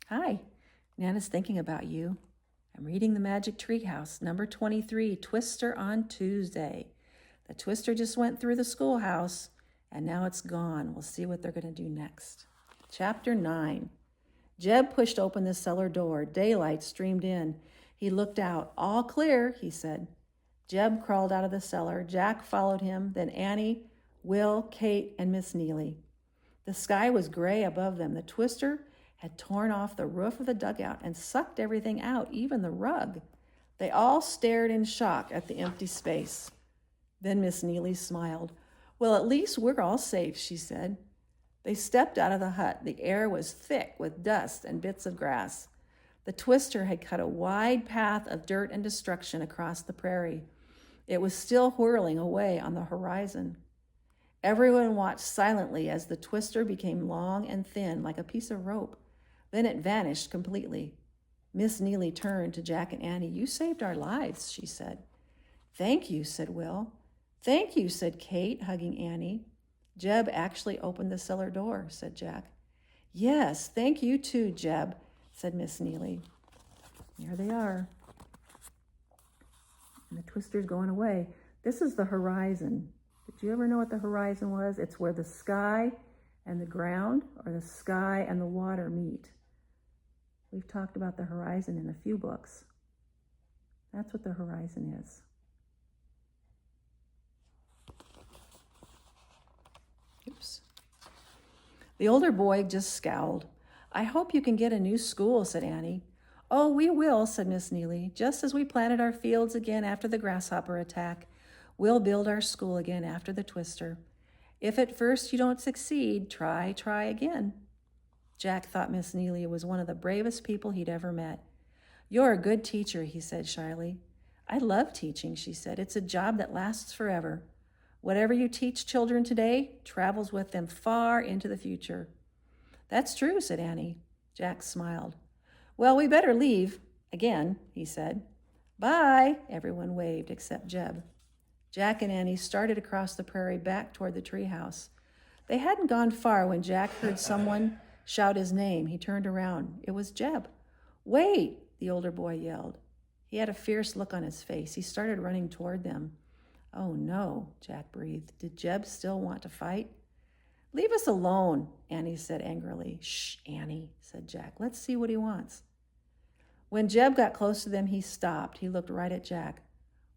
Hi, Nana's thinking about you. I'm reading The Magic Treehouse, number 23, Twister on Tuesday. The Twister just went through the schoolhouse, and now it's gone. We'll see what they're going to do next. Chapter 9. Jeb pushed open the cellar door. Daylight streamed in. He looked out. All clear, he said. Jeb crawled out of the cellar. Jack followed him, then Annie, Will, Kate, and Miss Neely. The sky was gray above them. The Twister had torn off the roof of the dugout and sucked everything out, even the rug. They all stared in shock at the empty space. Then Miss Neely smiled. Well, at least we're all safe, she said. They stepped out of the hut. The air was thick with dust and bits of grass. The Twister had cut a wide path of dirt and destruction across the prairie. It was still whirling away on the horizon. Everyone watched silently as the Twister became long and thin like a piece of rope. Then it vanished completely. Miss Neely turned to Jack and Annie. You saved our lives, she said. Thank you, said Will. Thank you, said Kate, hugging Annie. Jeb actually opened the cellar door, said Jack. Yes, thank you too, Jeb, said Miss Neely. Here they are. And the Twister's going away. This is the horizon. Did you ever know what the horizon was? It's where the sky and the ground, or the sky and the water meet. We've talked about the horizon in a few books. That's what the horizon is. Oops. The older boy just scowled. I hope you can get a new school, said Annie. Oh, we will, said Miss Neely. Just as we planted our fields again after the grasshopper attack, we'll build our school again after the Twister. If at first you don't succeed, try again. Jack thought Miss Neely was one of the bravest people he'd ever met. You're a good teacher, he said shyly. I love teaching, she said. It's a job that lasts forever. Whatever you teach children today travels with them far into the future. That's true, said Annie. Jack smiled. Well, we better leave. Again, he said. Bye, everyone waved except Jeb. Jack and Annie started across the prairie back toward the treehouse. They hadn't gone far when Jack heard someone shout his name. He turned around. It was Jeb. Wait, the older boy yelled. He had a fierce look on his face. He started running toward them. Oh no, Jack breathed. Did Jeb still want to fight? Leave us alone, Annie said angrily. Shh, Annie, said Jack. Let's see what he wants. When Jeb got close to them, he stopped. He looked right at Jack.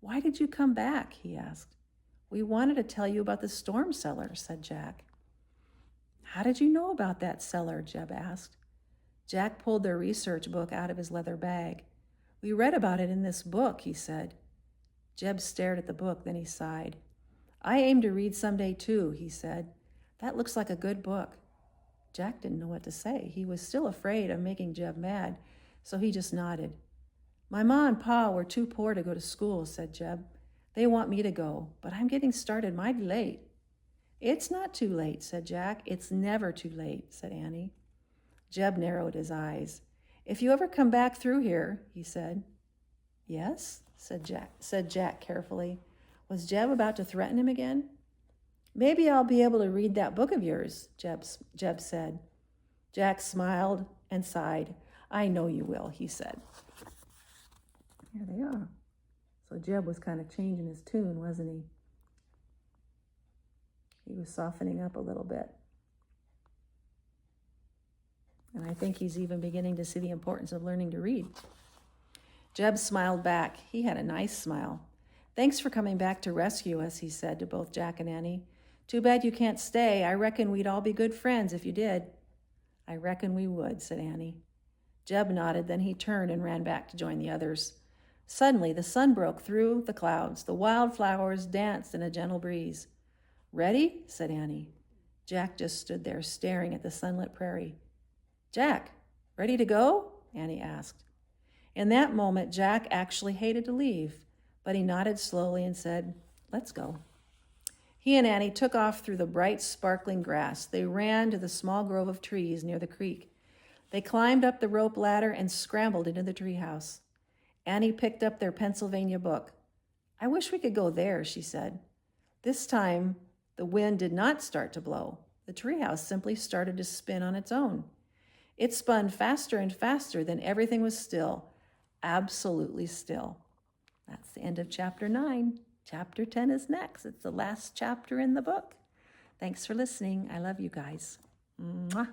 Why did you come back? He asked. We wanted to tell you about the storm cellar, said Jack. How did you know about that cellar? Jeb asked. Jack pulled their research book out of his leather bag. We read about it in this book, he said. Jeb stared at the book, then he sighed. I aim to read someday too, he said. That looks like a good book. Jack didn't know what to say. He was still afraid of making Jeb mad, so he just nodded. My ma and pa were too poor to go to school, said Jeb. They want me to go, but I'm getting started mighty late. It's not too late, said Jack. It's never too late, said Annie. Jeb narrowed his eyes. If you ever come back through here, he said. Yes, said Jack carefully. Was Jeb about to threaten him again? Maybe I'll be able to read that book of yours, Jeb said. Jack smiled and sighed. I know you will, he said. Here they are. So Jeb was kind of changing his tune, wasn't he? He was softening up a little bit. And I think he's even beginning to see the importance of learning to read. Jeb smiled back. He had a nice smile. Thanks for coming back to rescue us, he said to both Jack and Annie. Too bad you can't stay. I reckon we'd all be good friends if you did. I reckon we would, said Annie. Jeb nodded, then he turned and ran back to join the others. Suddenly, the sun broke through the clouds. The wildflowers danced in a gentle breeze. Ready? Said Annie. Jack just stood there, staring at the sunlit prairie. Jack, ready to go? Annie asked. In that moment, Jack actually hated to leave, but he nodded slowly and said, Let's go. He and Annie took off through the bright, sparkling grass. They ran to the small grove of trees near the creek. They climbed up the rope ladder and scrambled into the treehouse. Annie picked up their Pennsylvania book. I wish we could go there, she said. This time, the wind did not start to blow. The treehouse simply started to spin on its own. It spun faster and faster, then everything was still, absolutely still. That's the end of chapter 9. Chapter 10 is next. It's the last chapter in the book. Thanks for listening. I love you guys. Mwah.